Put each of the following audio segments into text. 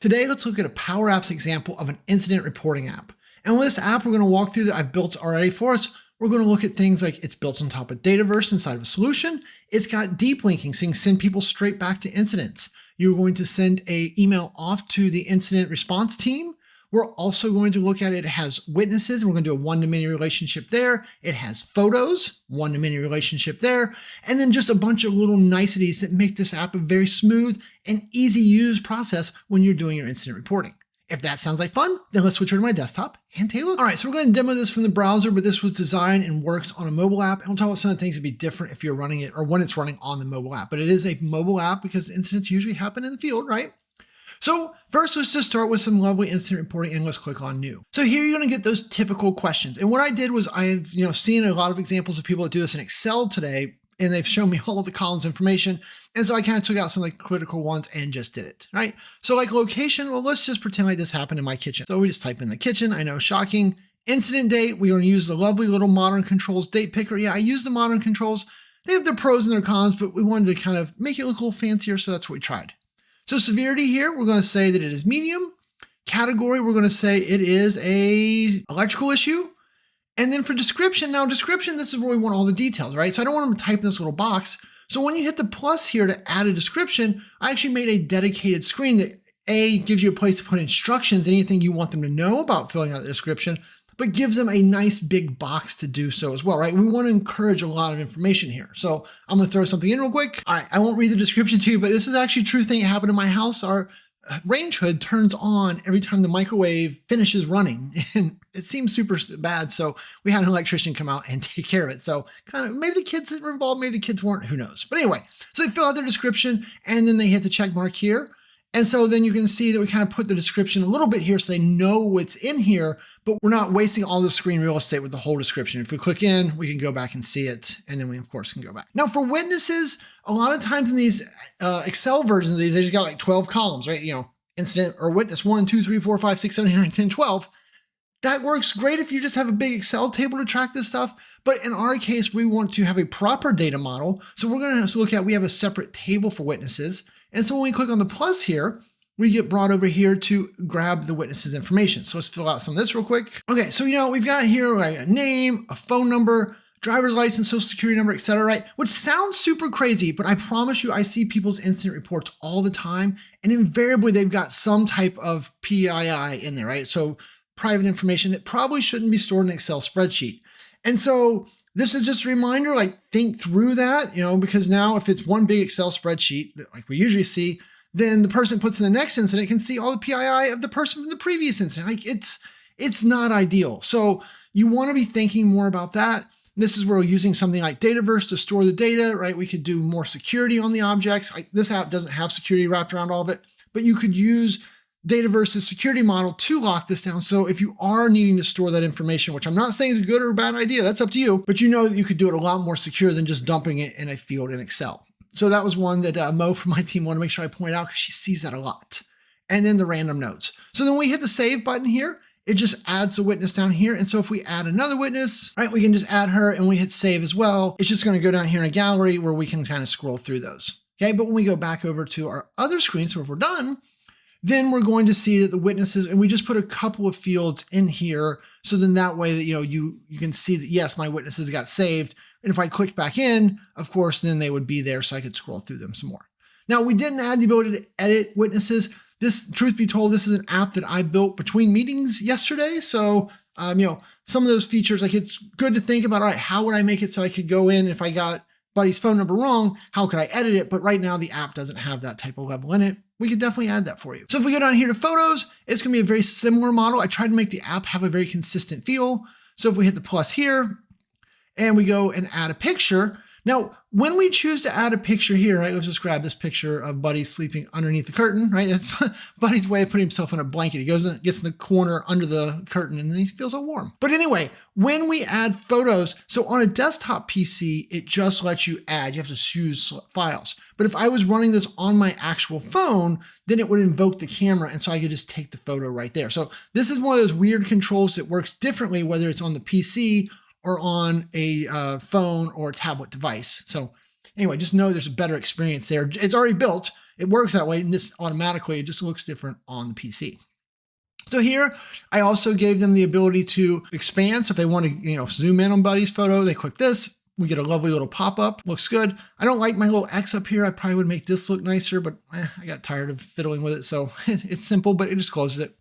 Today, let's look at a PowerApps example of an incident reporting app. And with this app, we're going to walk through that I've built already for us. We're going to look at things like it's built on top of Dataverse inside of a solution. It's got deep linking, so you can send people straight back to incidents. You're going to send an email off to the incident response team. We're also going to look at it has witnesses, and we're going to do a one-to-many relationship there. It has photos, one-to-many relationship there, and then just a bunch of little niceties that make this app a very smooth and easy use process when you're doing your incident reporting. If that sounds like fun, then let's switch over to my desktop and take a look. All right, so we're going to demo this from the browser, but this was designed and works on a mobile app. And we'll talk about some of the things that would be different if you're running it or when it's running on the mobile app. But it is a mobile app because incidents usually happen in the field, right? So first, let's just start with some lovely incident reporting and let's click on new. So here you're going to get those typical questions. And what I did was I've seen a lot of examples of people that do this in Excel today, and they've shown me all of the columns information. And so I kind of took out some of the critical ones and just did it, right? So like location, well, let's just pretend like this happened in my kitchen. So we just type in the kitchen. I know, shocking. Incident date, we're going to use the lovely little modern controls date picker. Yeah, I use the modern controls. They have their pros and their cons, but we wanted to kind of make it look a little fancier. So that's what we tried. So severity here, we're going to say that it is medium. Category, we're going to say it is a electrical issue. And then for description, now description, this is where we want all the details, right? So I don't want them to type in this little box. So when you hit the plus here to add a description, I actually made a dedicated screen that gives you a place to put instructions, anything you want them to know about filling out the description, but gives them a nice big box to do so as well, right? We want to encourage a lot of information here. So I'm going to throw something in real quick. All right, I won't read the description to you, but this is actually a true thing that happened in my house. Our range hood turns on every time the microwave finishes running, and it seems super bad. So we had an electrician come out and take care of it. So kind of maybe the kids that were involved, maybe the kids weren't, who knows? But anyway, so they fill out their description and then they hit the check mark here. And so then you can see that we kind of put the description a little bit here so they know what's in here, but we're not wasting all the screen real estate with the whole description. If we click in, we can go back and see it. And then we, of course, can go back. Now for witnesses, a lot of times in these Excel versions of these, they just got like 12 columns, right? Incident or witness 1, 2, 3, 4, 5, 6, 7, 8, 9, 10, 12. That works great if you just have a big Excel table to track this stuff. But in our case, we want to have a proper data model. So we're going to look at, we have a separate table for witnesses. And so when we click on the plus here, we get brought over here to grab the witness's information. So let's fill out some of this real quick. Okay, so we've got here like a name, a phone number, driver's license, social security number, etc., right? Which sounds super crazy, but I promise you, I see people's incident reports all the time, and invariably they've got some type of PII in there, right? So private information that probably shouldn't be stored in an Excel spreadsheet. And so this is just a reminder, like think through that, because now if it's one big Excel spreadsheet, like we usually see, then the person puts in the next incident can see all the PII of the person from the previous incident. Like it's not ideal. So you want to be thinking more about that. This is where we're using something like Dataverse to store the data, right? We could do more security on the objects. Like this app doesn't have security wrapped around all of it, but you could use Dataverse's security model to lock this down. So if you are needing to store that information, which I'm not saying is a good or a bad idea, that's up to you, but that you could do it a lot more secure than just dumping it in a field in Excel. So that was one that Mo from my team wanted to make sure I point out because she sees that a lot. And then the random notes. So then we hit the save button here. It just adds the witness down here. And so if we add another witness, right, we can just add her and we hit save as well. It's just going to go down here in a gallery where we can kind of scroll through those. Okay, but when we go back over to our other screen, so if we're done, then we're going to see that the witnesses, and we just put a couple of fields in here. So then that way that, you can see that, yes, my witnesses got saved. And if I click back in, of course, then they would be there so I could scroll through them some more. Now, we didn't add the ability to edit witnesses. This, truth be told, this is an app that I built between meetings yesterday. So, some of those features, like it's good to think about, all right, how would I make it so I could go in if I got Buddy's phone number wrong, how could I edit it? But right now the app doesn't have that type of level in it. We could definitely add that for you. So if we go down here to photos, it's gonna be a very similar model. I tried to make the app have a very consistent feel. So if we hit the plus here and we go and add a picture, now, when we choose to add a picture here, right, let's just grab this picture of Buddy sleeping underneath the curtain, right? That's Buddy's way of putting himself in a blanket. He goes and gets in the corner under the curtain and he feels all warm. But anyway, when we add photos, so on a desktop PC, it just lets you add, you have to choose files. But if I was running this on my actual phone, then it would invoke the camera and so I could just take the photo right there. So this is one of those weird controls that works differently, whether it's on the PC or on a phone or tablet device. So anyway, just know there's a better experience there. It's already built. it works that way, and this automatically, it just looks different on the PC. So here, I also gave them the ability to expand. So if they want to, zoom in on Buddy's photo, they click this. We get a lovely little pop-up. Looks good. I don't like my little X up here. I probably would make this look nicer, but I got tired of fiddling with it. So it's simple, but it just closes it.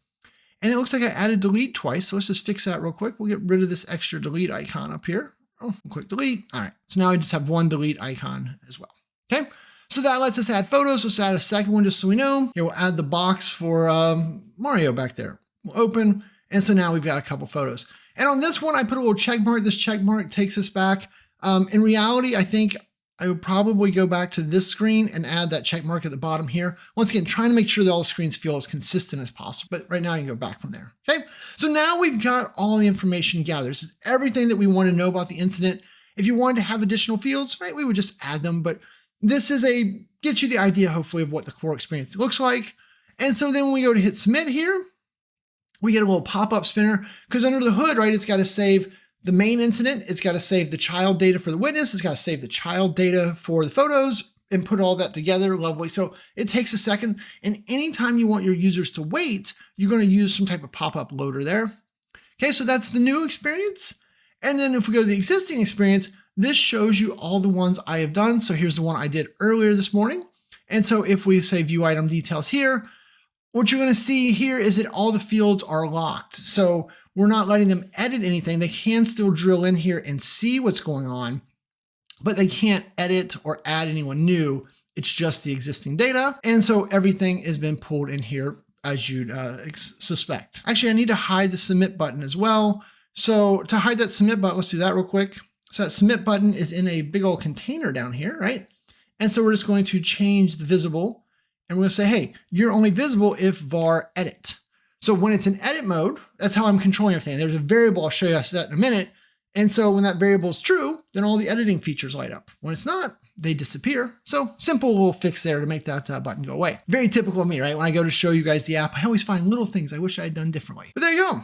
And it looks like I added delete twice. So let's just fix that real quick. We'll get rid of this extra delete icon up here. Oh, we'll click delete. All right. So now I just have one delete icon as well. Okay. So that lets us add photos. Let's add a second one just so we know. Here we'll add the box for Mario back there. We'll open. And so now we've got a couple photos. And on this one, I put a little check mark. This check mark takes us back. In reality, I think I would probably go back to this screen and add that check mark at the bottom here. Once again, trying to make sure that all the screens feel as consistent as possible. But right now you can go back from there. Okay. So now we've got all the information gathered. This is everything that we want to know about the incident. If you wanted to have additional fields, right, we would just add them. But this is get you the idea, hopefully, of what the core experience looks like. And so then when we go to hit submit here, we get a little pop-up spinner because under the hood, right, it's got to save the main incident. It's got to save the child data for the witness. It's got to save the child data for the photos and put all that together. Lovely. So it takes a second. And anytime you want your users to wait, you're going to use some type of pop-up loader there. Okay, so that's the new experience. And then if we go to the existing experience, this shows you all the ones I have done. So here's the one I did earlier this morning. And so if we say view item details here, what you're going to see here is that all the fields are locked. So we're not letting them edit anything. They can still drill in here and see what's going on, but they can't edit or add anyone new. It's just the existing data. And so everything has been pulled in here as you'd suspect. Actually, I need to hide the submit button as well. So to hide that submit button, let's do that real quick. So that submit button is in a big old container down here, right? And so we're just going to change the visible and we're going to say, hey, you're only visible if var edit. So when it's in edit mode, that's how I'm controlling everything. There's a variable, I'll show you that in a minute. And so when that variable is true, then all the editing features light up. When it's not, they disappear. So simple little fix there to make that button go away. Very typical of me, right? When I go to show you guys the app, I always find little things I wish I had done differently. But there you go.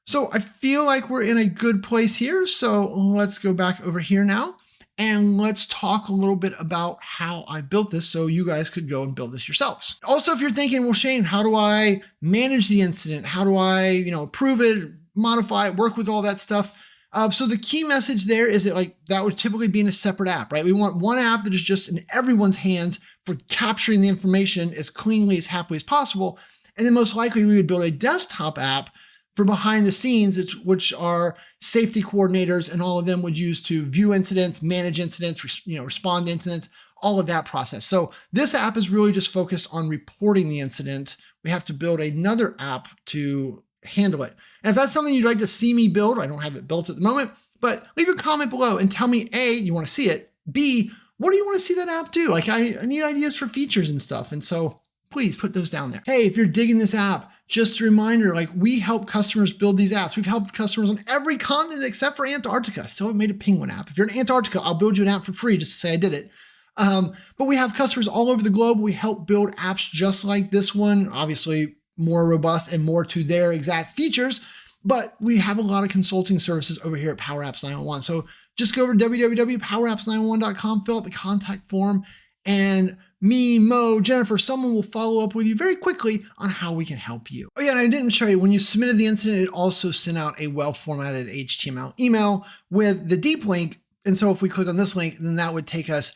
So I feel like we're in a good place here. So let's go back over here now. And let's talk a little bit about how I built this so you guys could go and build this yourselves. Also, if you're thinking, well, Shane, how do I manage the incident? How do I, approve it, modify it, work with all that stuff? So the key message there is that that would typically be in a separate app, right? We want one app that is just in everyone's hands for capturing the information as cleanly, as happily as possible. And then most likely we would build a desktop app for behind the scenes, which are safety coordinators, and all of them would use to view incidents, manage incidents, respond to incidents, all of that process. So this app is really just focused on reporting the incident. We have to build another app to handle it. And if that's something you'd like to see me build, I don't have it built at the moment, but leave a comment below and tell me, A, you want to see it, B, what do you want to see that app do? I need ideas for features and stuff. And so please put those down there. Hey, if you're digging this app, just a reminder, we help customers build these apps. We've helped customers on every continent except for Antarctica. Still haven't made a penguin app. If you're in Antarctica, I'll build you an app for free just to say I did it. But we have customers all over the globe. We help build apps just like this one, obviously more robust and more to their exact features. But we have a lot of consulting services over here at PowerApps 911. So just go over to www.powerapps911.com, fill out the contact form, and me, Mo, Jennifer, someone will follow up with you very quickly on how we can help you. Oh yeah, and I didn't show you, when you submitted the incident, it also sent out a well-formatted HTML email with the deep link. And so if we click on this link, then that would take us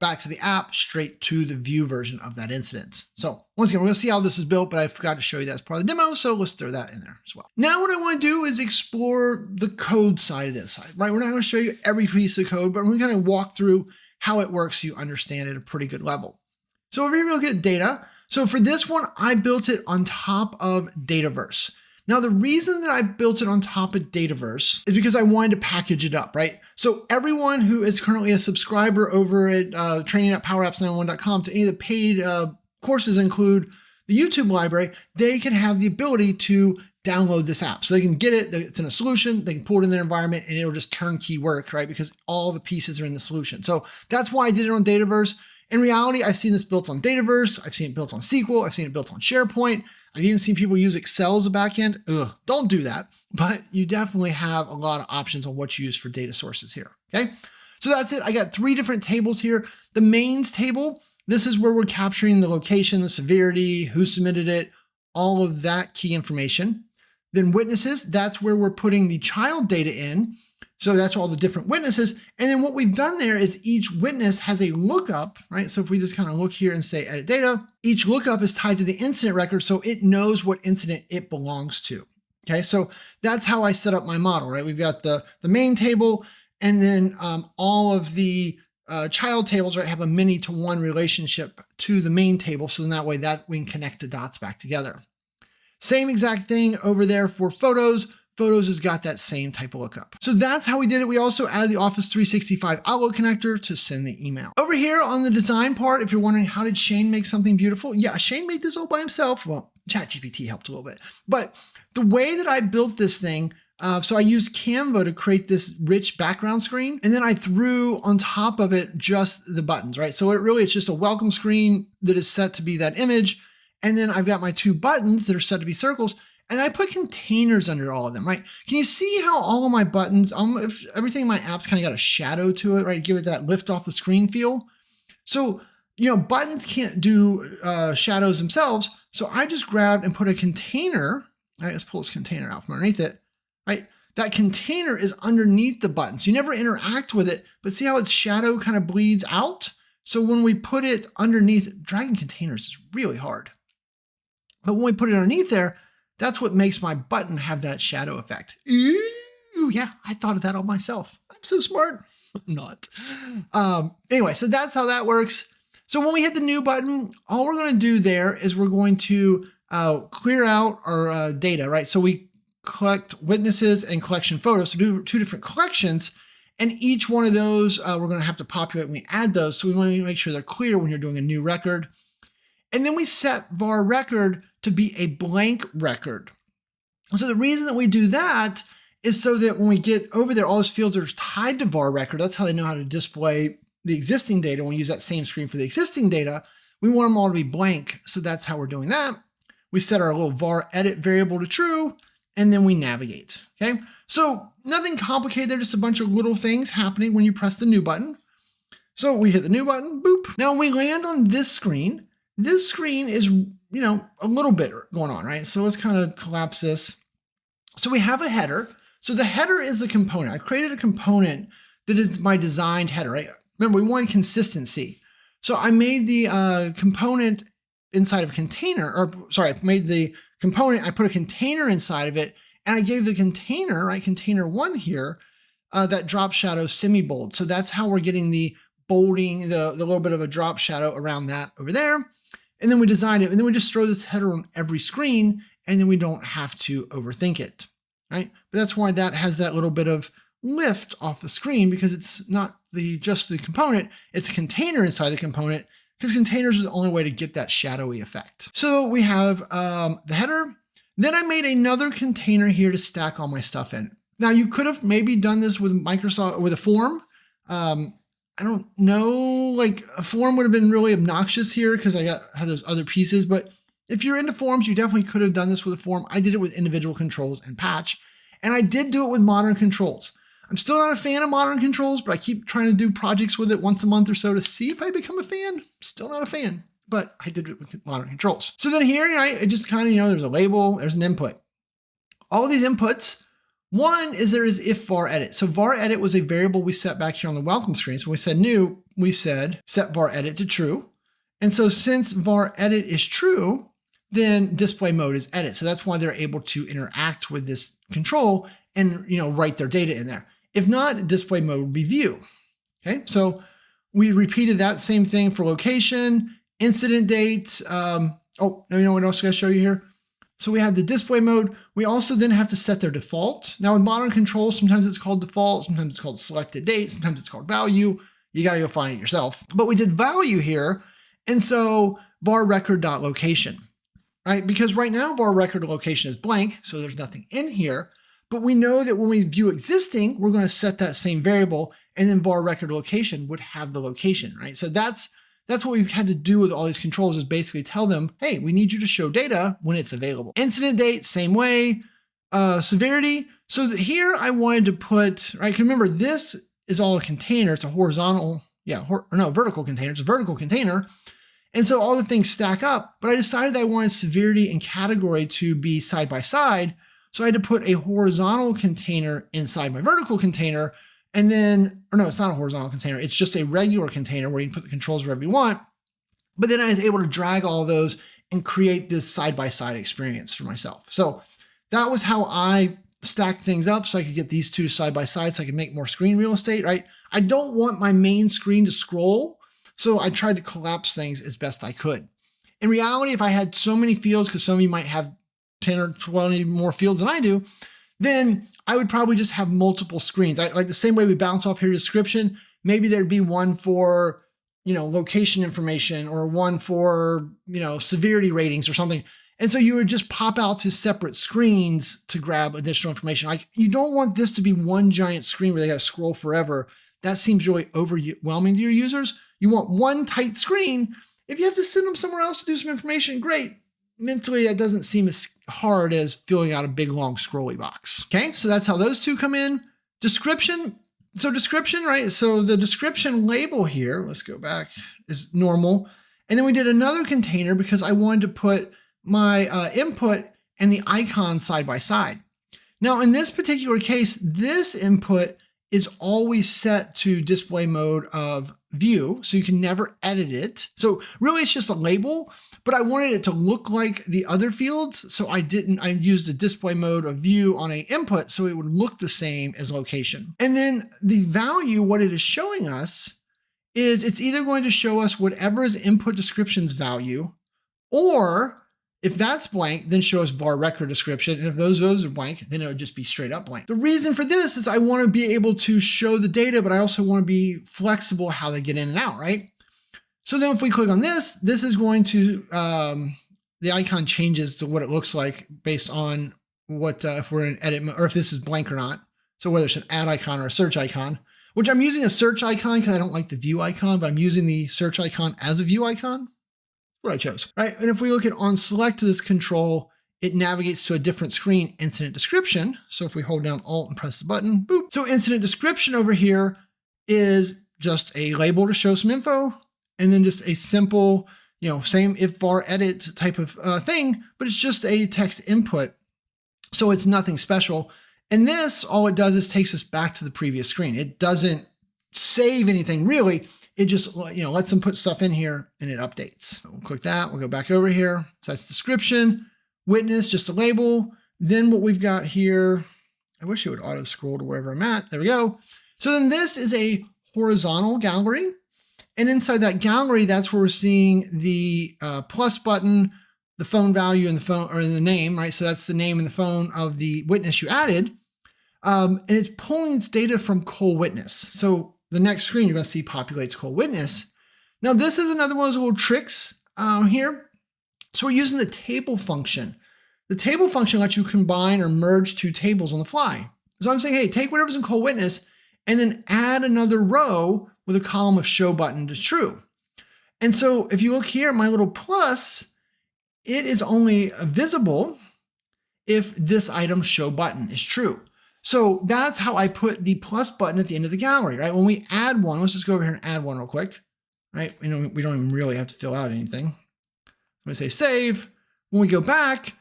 back to the app, straight to the view version of that incident. So once again, we're gonna see how this is built, but I forgot to show you that as part of the demo. So let's throw that in there as well. Now what I wanna do is explore the code side of this, right? We're not gonna show you every piece of code, but we're gonna walk through how it works so you understand at a pretty good level. So over here, we look at data. So for this one, I built it on top of Dataverse. Now, the reason that I built it on top of Dataverse is because I wanted to package it up, right? So everyone who is currently a subscriber over at training at PowerApps911.com to any of the paid courses include the YouTube library, they can have the ability to download this app. So they can get it, it's in a solution, they can pull it in their environment, and it'll just turnkey work, right? Because all the pieces are in the solution. So that's why I did it on Dataverse. In reality, I've seen this built on Dataverse, I've seen it built on SQL, I've seen it built on SharePoint, I've even seen people use Excel as a backend. Don't do that. But you definitely have a lot of options on what you use for data sources here, okay? So that's it. I got 3 different tables here. The mains table This is where we're capturing the location, the severity, who submitted it, all of that key information. Then witnesses, that's where we're putting the child data in. So that's all the different witnesses. And then what we've done there is each witness has a lookup, right? So if we just kind of look here and say edit data, each lookup is tied to the incident record, so it knows what incident it belongs to. Okay, so that's how I set up my model, right? We've got the main table, and then all of the child tables, right, have a many to one relationship to the main table. So then that way that we can connect the dots back together. Same exact thing over there for photos. Photos has got that same type of lookup. So that's how we did it. We also added the Office 365 Outlook connector to send the email. Over here on the design part, if you're wondering how did Shane make something beautiful? Yeah, Shane made this all by himself. Well, ChatGPT helped a little bit. But the way that I built this thing, so I used Canva to create this rich background screen, and then I threw on top of it just the buttons, right? So it's just a welcome screen that is set to be that image. And then I've got my two buttons that are set to be circles. And I put containers under all of them, right? Can you see how all of my buttons, if everything in my app's kind of got a shadow to it, right? Give it that lift off the screen feel. So, buttons can't do shadows themselves. So I just grabbed and put a container. All right, let's pull this container out from underneath it, right? That container is underneath the button. So you never interact with it, but see how its shadow kind of bleeds out? So when we put it underneath, dragging containers is really hard. But when we put it underneath there, that's what makes my button have that shadow effect. Ooh, yeah, I thought of that all myself. I'm so smart. I'm not. Anyway, so that's how that works. So when we hit the new button, all we're going to do there is we're going to clear out our data, right? So we collect witnesses and collection photos. So do two different collections. And each one of those, we're going to have to populate when we add those. So we want to make sure they're clear when you're doing a new record. And then we set var record to be a blank record. So the reason that we do that is so that when we get over there, all those fields are tied to var record. That's how they know how to display the existing data. When we use that same screen for the existing data, we want them all to be blank. So that's how we're doing that. We set our little var edit variable to true, and then we navigate, okay? So nothing complicated there, just a bunch of little things happening when you press the new button. So we hit the new button, boop. Now when we land on this screen is, a little bit going on, right? So let's kind of collapse this. So we have a header. So the header is the component. I created a component that is my designed header, right? Remember, we want consistency. So I made the component inside of a container, I made the component, I put a container inside of it, and I gave the container, right, container one here, that drop shadow semi-bold. So that's how we're getting the bolding, the little bit of a drop shadow around that over there. And then we design it, and then we just throw this header on every screen, and then we don't have to overthink it, right? But that's why that has that little bit of lift off the screen, because it's not just the component, it's a container inside the component, because containers is the only way to get that shadowy effect. So we have the header. Then I made another container here to stack all my stuff in. Now you could have maybe done this with Microsoft, with a form. I don't know, like a form would have been really obnoxious here because I had those other pieces, but if you're into forms, you definitely could have done this with a form. I did it with individual controls and Patch, and I did do it with modern controls. I'm still not a fan of modern controls, but I keep trying to do projects with it once a month or so to see if I become a fan. Still not a fan, but I did it with modern controls. So then here, I just kind of, there's a label, there's an input. All of these inputs, one is there is if var edit. So var edit was a variable we set back here on the welcome screen. So when we said new, we said set var edit to true. And so since var edit is true, then display mode is edit. So that's why they're able to interact with this control and write their data in there. If not, display mode would be view. Okay, so we repeated that same thing for location, incident date. Now you know what else I gotta show you here? So we had the display mode. We also then have to set their default. Now with modern controls, sometimes it's called default, sometimes it's called selected date, sometimes it's called value. You gotta go find it yourself. But we did value here. And so var record.location, right? Because right now var record location is blank, so there's nothing in here. But we know that when we view existing, we're gonna set that same variable, and then var record location would have the location, right? So that's what we've had to do with all these controls, is basically tell them, hey, we need you to show data when it's available. Incident date, same way. Severity. So here I wanted to put, right, remember this is all a container. It's a horizontal, vertical container. It's a vertical container. And so all the things stack up, but I decided I wanted severity and category to be side by side. So I had to put a horizontal container inside my vertical container. And then, or no, it's not a horizontal container. It's just a regular container where you can put the controls wherever you want. But then I was able to drag all those and create this side-by-side experience for myself. So that was how I stacked things up so I could get these two side by side so I could make more screen real estate, right? I don't want my main screen to scroll. So I tried to collapse things as best I could. In reality, if I had so many fields, because some of you might have 10 or 20 more fields than I do, then I would probably just have multiple screens. Like the same way we bounce off here description, maybe there'd be one for, location information or one for, severity ratings or something. And so you would just pop out to separate screens to grab additional information. Like you don't want this to be one giant screen where they got to scroll forever. That seems really overwhelming to your users. You want one tight screen. If you have to send them somewhere else to do some information, great. Mentally, that doesn't seem as hard as filling out a big, long, scrolly box. Okay, so that's how those two come in. Description. So description, right? So the description label here, let's go back, is normal. And then we did another container because I wanted to put my input and the icon side by side. Now, in this particular case, this input is always set to display mode of view, so you can never edit it. So really it's just a label, but I wanted it to look like the other fields. So I used a display mode of view on a input so it would look the same as location. And then the value, what it is showing us is it's either going to show us whatever is input description's value, or if that's blank, then show us var record description. And if those are blank, then it would just be straight up blank. The reason for this is I want to be able to show the data, but I also want to be flexible how they get in and out, right? So then if we click on this is going to, the icon changes to what it looks like based on what, if we're in edit mode, or if this is blank or not. So whether it's an add icon or a search icon, which I'm using a search icon because I don't like the view icon, but I'm using the search icon as a view icon. What I chose, right? And if we look at on select to this control, it navigates to a different screen, incident description. So if we hold down Alt and press the button, boop. So incident description over here is just a label to show some info, and then just a simple, same if var edit type of thing, but it's just a text input. So it's nothing special. And this, all it does is takes us back to the previous screen. It doesn't save anything really. It just, lets them put stuff in here and it updates. So we'll click that. We'll go back over here. So that's description, witness, just a label. Then what we've got here, I wish it would auto scroll to wherever I'm at. There we go. So then this is a horizontal gallery. And inside that gallery, that's where we're seeing the plus button, the phone value and the phone, or the name, right? So that's the name and the phone of the witness you added. And it's pulling its data from Cole Witness. So the next screen you're going to see populates Cole Witness. Now this is another one of those little tricks here. So we're using the table function. The table function lets you combine or merge two tables on the fly. So I'm saying, hey, take whatever's in Cole Witness and then add another row with a column of show button to true. And so if you look here, my little plus, it is only visible if this item show button is true. So that's how I put the plus button at the end of the gallery, right? When we add one, let's just go over here and add one real quick, right? We don't even really have to fill out anything. I'm going to say save. When we go back,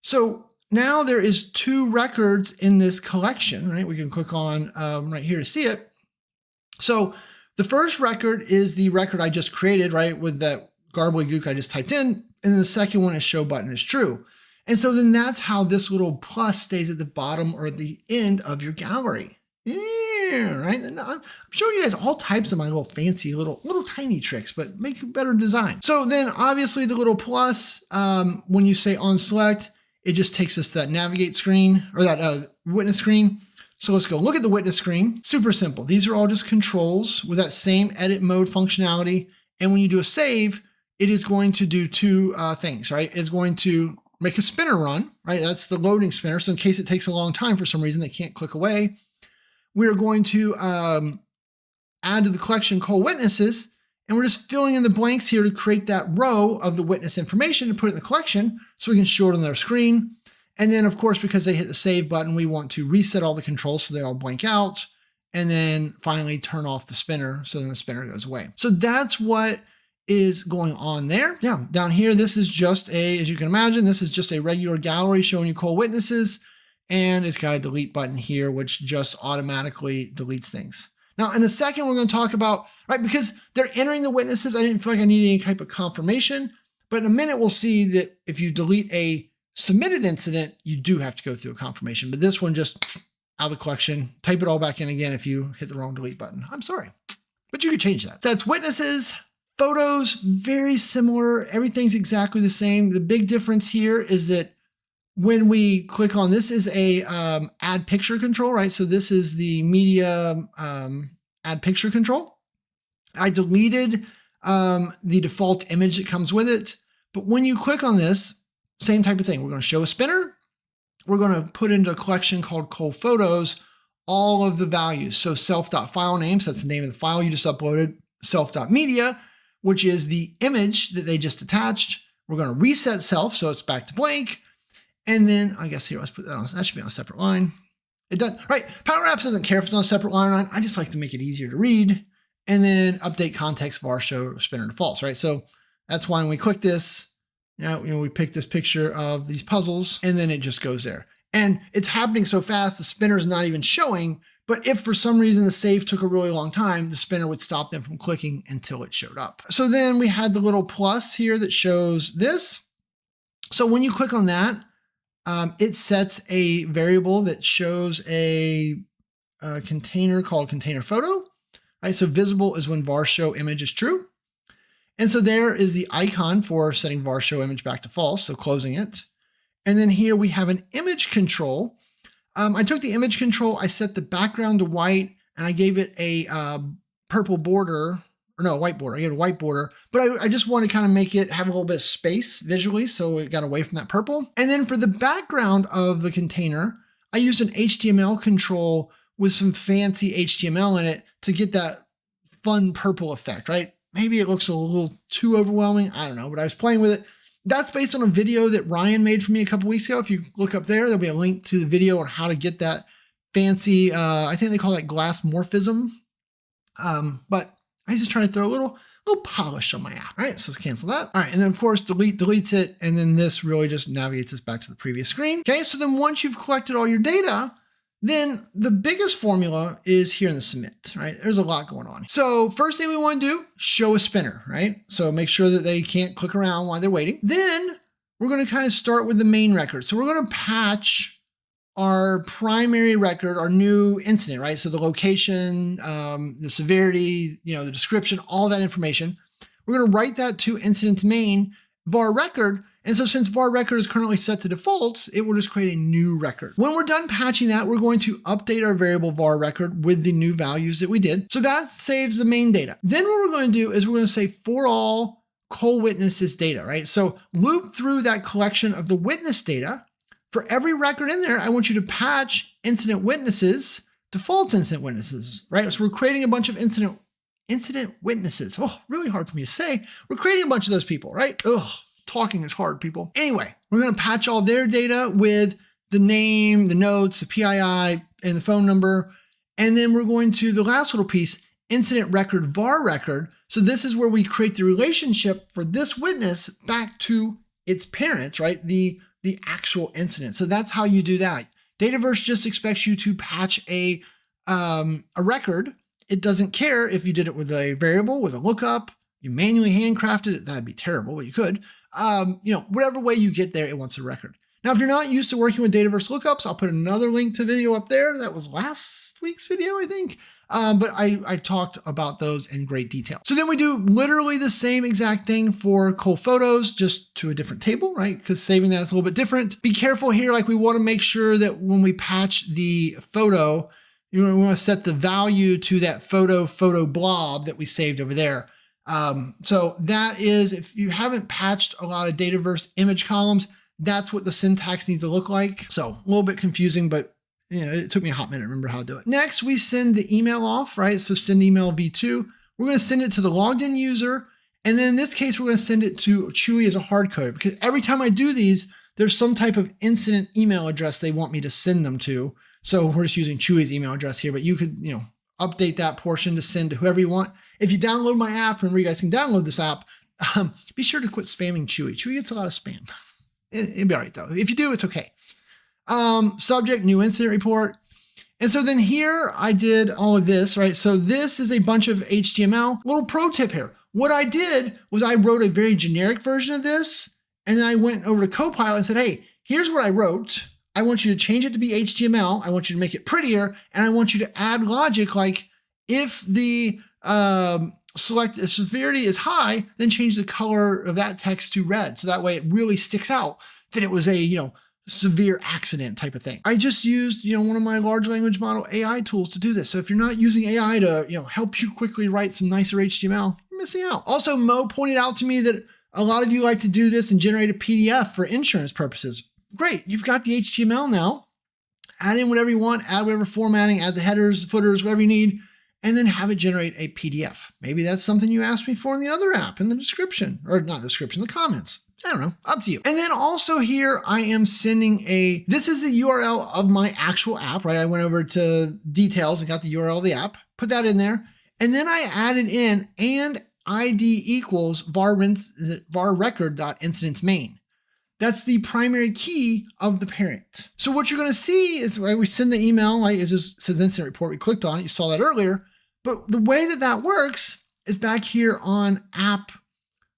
so now there is two records in this collection, right? We can click on right here to see it. So the first record is the record I just created, right? With that gobbledygook I just typed in. And the second one is show button is true. And so then that's how this little plus stays at the bottom or the end of your gallery. Yeah, right? And I'm showing you guys all types of my little fancy little tiny tricks, but make a better design. So then obviously the little plus, when you say on select, it just takes us to that navigate screen or that witness screen. So let's go look at the witness screen. Super simple. These are all just controls with that same edit mode functionality. And when you do a save, it is going to do two things, right? It's going to make a spinner run, right? That's the loading spinner. So in case it takes a long time for some reason, they can't click away. We're going to add to the collection Cole Witnesses, and we're just filling in the blanks here to create that row of the witness information to put it in the collection so we can show it on their screen. And then of course, because they hit the save button, we want to reset all the controls so they all blank out, and then finally turn off the spinner so then the spinner goes away. So that's what is going on there. Yeah, down here, this is just as you can imagine, this is just a regular gallery showing you cold witnesses. And it's got a delete button here, which just automatically deletes things. Now, in a second, we're going to talk about, right, because they're entering the witnesses. I didn't feel like I needed any type of confirmation. But in a minute, we'll see that if you delete a submitted incident, you do have to go through a confirmation. But this one just out of the collection, type it all back in again if you hit the wrong delete button. I'm sorry, but you could change that. So that's witnesses, photos, very similar. Everything's exactly the same. The big difference here is that when we click on this is a add picture control, right? So this is the media add picture control. I deleted the default image that comes with it. But when you click on this, same type of thing. We're going to show a spinner. We're going to put into a collection called cold photos all of the values. So self.file name, so that's the name of the file you just uploaded. Self.media, which is the image that they just attached. We're going to reset self, so it's back to blank. And then I guess here, let's put that on, that should be on a separate line. It does, right? PowerApps doesn't care if it's on a separate line. I just like to make it easier to read. And then update context var show spinner to false, right? So that's why when we click this, we pick this picture of these puzzles and then it just goes there. And it's happening so fast, the spinner's not even showing. But if for some reason the save took a really long time, the spinner would stop them from clicking until it showed up. So then we had the little plus here that shows this. So when you click on that, it sets a variable that shows a container called container photo. Right, so visible is when var show image is true. And so there is the icon for setting var show image back to false, so closing it. And then here we have an image control. I took the image control, I set the background to white, and I gave it a purple border, or no, white border. I gave it a white border, but I just want to kind of make it have a little bit of space visually, so it got away from that purple. And then for the background of the container, I used an HTML control with some fancy HTML in it to get that fun purple effect, right? Maybe it looks a little too overwhelming. I don't know, but I was playing with it. That's based on a video that Ryan made for me a couple weeks ago. If you look up there, there'll be a link to the video on how to get that fancy, I think they call that glass morphism. But I was just trying to throw a little polish on my app. All right, so let's cancel that. All right, and then of course, delete deletes it. And then this really just navigates us back to the previous screen. Okay, so then once you've collected all your data, then the biggest formula is here in the submit, right? There's a lot going on. So first thing we want to do, show a spinner, right? So make sure that they can't click around while they're waiting. Then we're going to kind of start with the main record. So we're going to patch our primary record, our new incident, right? So the location, the severity, the description, all that information. We're going to write that to incident's main var record. And so since var record is currently set to defaults, it will just create a new record. When we're done patching that, we're going to update our variable var record with the new values that we did. So that saves the main data. Then what we're going to do is we're going to say for all cold witnesses data, right? So loop through that collection of the witness data. For every record in there, I want you to patch incident witnesses to false incident witnesses, right? So we're creating a bunch of incident witnesses. Oh, really hard for me to say. We're creating a bunch of those people, right? Ugh. Talking is hard, people. Anyway, we're going to patch all their data with the name, the notes, the PII, and the phone number. And then we're going to the last little piece, incident record var record. So this is where we create the relationship for this witness back to its parent, right? The actual incident. So that's how you do that. Dataverse just expects you to patch a record. It doesn't care if you did it with a variable, with a lookup, you manually handcrafted it. That'd be terrible, but you could. Whatever way you get there, it wants a record. Now, if you're not used to working with Dataverse lookups, I'll put another link to video up there. That was last week's video, I think. But I talked about those in great detail. So then we do literally the same exact thing for cold photos, just to a different table, right? Because saving that is a little bit different. Be careful here. Like we want to make sure that when we patch the photo, we want to set the value to that photo blob that we saved over there. So that is, if you haven't patched a lot of Dataverse image columns, that's what the syntax needs to look like. So a little bit confusing, but it took me a hot minute to remember how to do it. Next, we send the email off, right? So send email v2. We're going to send it to the logged in user. And then in this case, we're going to send it to Chewy as a hard code, because every time I do these, there's some type of incident email address they want me to send them to. So we're just using Chewy's email address here, but you could, update that portion to send to whoever you want. If you download my app, remember you guys can download this app, Be sure to quit spamming Chewy. Chewy gets a lot of spam. It'll be all right though. If you do, it's okay. Subject, new incident report. And so then here I did all of this, right? So this is a bunch of HTML. Little pro tip here. What I did was I wrote a very generic version of this, and then I went over to Copilot and said, hey, here's what I wrote. I want you to change it to be HTML. I want you to make it prettier, and I want you to add logic like if the severity is high, then change the color of that text to red. So that way it really sticks out that it was a, severe accident type of thing. I just used, one of my large language model AI tools to do this. So if you're not using AI to, help you quickly write some nicer HTML, you're missing out. Also, Mo pointed out to me that a lot of you like to do this and generate a PDF for insurance purposes. Great. You've got the HTML now. Add in whatever you want, add whatever formatting, add the headers, footers, whatever you need, and then have it generate a PDF. Maybe that's something you asked me for in the other app in the description, or not the description, the comments. I don't know, up to you. And then also here, I am sending this is the URL of my actual app, right? I went over to details and got the URL of the app, put that in there. And then I added in and ID equals var record.incidents main. That's the primary key of the parent. So what you're gonna see is when we send the email, like it just says incident report, we clicked on it, you saw that earlier. But the way that works is back here on app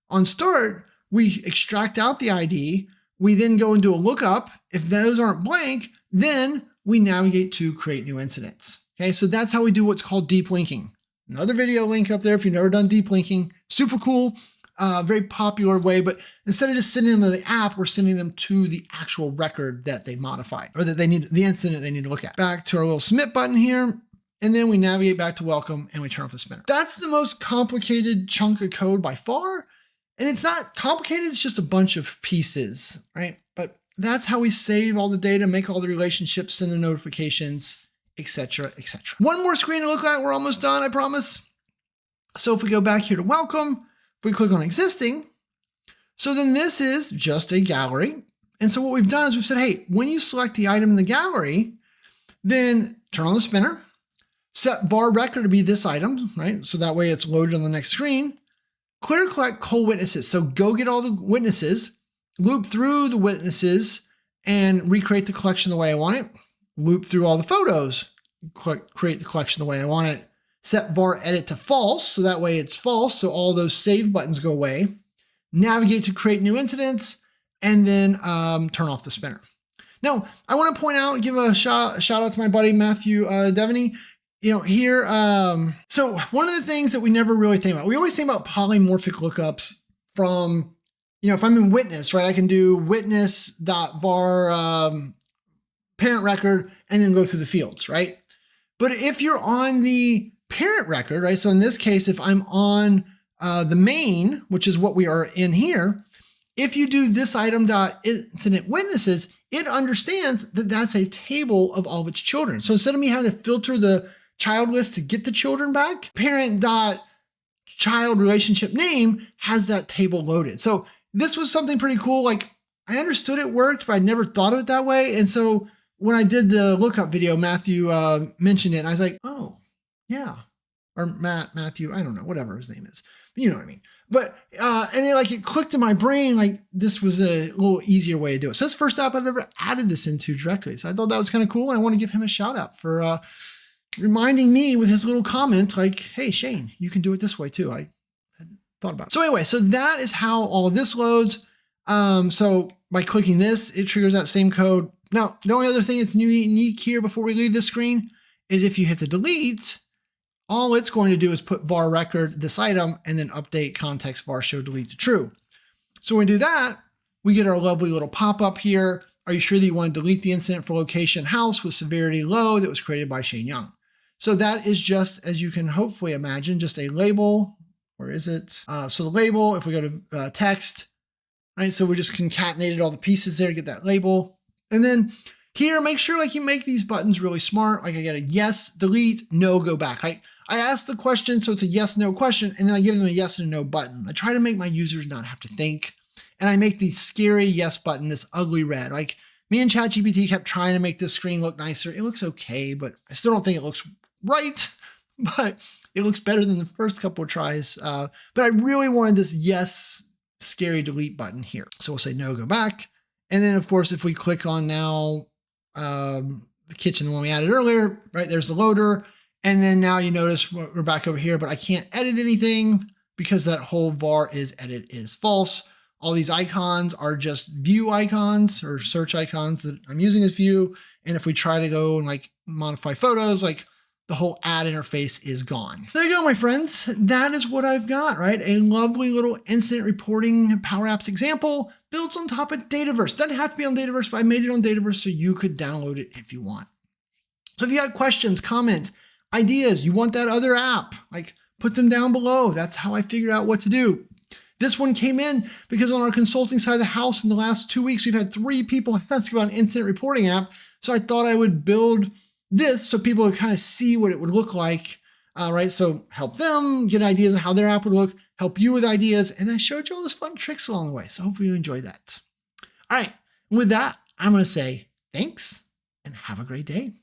on start, we extract out the ID, we then go and do a lookup. If those aren't blank, then we navigate to create new incidents. Okay, so that's how we do what's called deep linking. Another video link up there if you've never done deep linking. Super cool, very popular way, but instead of just sending them to the app, we're sending them to the actual record that they modified or that they need, the incident they need to look at. Back to our little submit button here. And then we navigate back to welcome and we turn off the spinner. That's the most complicated chunk of code by far. And it's not complicated, it's just a bunch of pieces, right? But that's how we save all the data, make all the relationships, send the notifications, etc., etc. One more screen to look at, we're almost done, I promise. So if we go back here to welcome, if we click on existing, so then this is just a gallery. And so what we've done is we've said, hey, when you select the item in the gallery, then turn on the spinner, set var record to be this item, right? So that way it's loaded on the next screen. Clear collect co-witnesses. So go get all the witnesses, loop through the witnesses and recreate the collection the way I want it. Loop through all the photos, create the collection the way I want it. Set var edit to false. So that way it's false. So all those save buttons go away. Navigate to create new incidents and then turn off the spinner. Now I want to point out, give a shout out to my buddy, Matthew Devaney. Here, so one of the things that we never really think about, we always think about polymorphic lookups from, if I'm in witness, right, I can do witness.var parent record and then go through the fields, right? But if you're on the parent record, right, so in this case, if I'm on the main, which is what we are in here, if you do this item.incident witnesses, it understands that that's a table of all of its children. So instead of me having to filter the child list to get the children back, parent.child relationship name has that table loaded. So this was something pretty cool. Like I understood it worked, but I never thought of it that way. And so when I did the lookup video, Matthew mentioned it and I was like, oh yeah. Or Matthew, I don't know, whatever his name is, but you know what I mean? But, and then it clicked in my brain, like this was a little easier way to do it. So that's the first app I've ever added this into directly. So I thought that was kind of cool. And I want to give him a shout out for, reminding me with his little comment, like, hey, Shane, you can do it this way too. I hadn't thought about it. So anyway, so that is how all of this loads. So by clicking this, it triggers that same code. Now, the only other thing that's unique here before we leave this screen is if you hit the delete, all it's going to do is put var record, this item, and then update context var show delete to true. So when we do that, we get our lovely little pop-up here. Are you sure that you want to delete the incident for location house with severity low that was created by Shane Young? So that is just, as you can hopefully imagine, just a label. Where is it? So the label, if we go to text, right? So we just concatenated all the pieces there to get that label. And then here, make sure you make these buttons really smart. Like I get a yes, delete, no, go back. I ask the question, so it's a yes, no question, and then I give them a yes and a no button. I try to make my users not have to think. And I make the scary yes button, this ugly red. Like me and ChatGPT kept trying to make this screen look nicer. It looks okay, but I still don't think it looks right. but it looks better than the first couple of tries. But I really wanted this yes, scary delete button here. So we'll say no, go back. And then of course, if we click on now, the kitchen, the one we added earlier, right, there's the loader. And then now you notice we're back over here, but I can't edit anything because that whole var is edit is false. All these icons are just view icons or search icons that I'm using as view. And if we try to go and like modify photos, like the whole add interface is gone. There you go, my friends. That is what I've got, right? A lovely little incident reporting PowerApps example built on top of Dataverse. Doesn't have to be on Dataverse, but I made it on Dataverse so you could download it if you want. So if you got questions, comments, ideas, you want that other app, like put them down below. That's how I figured out what to do. This one came in because on our consulting side of the house in the last 2 weeks, we've had 3 people ask about an incident reporting app. So I thought I would build this so people would kind of see what it would look like, right? So help them get ideas of how their app would look, help you with ideas. And I showed you all those fun tricks along the way. So hopefully you enjoy that. All right. With that, I'm going to say thanks and have a great day.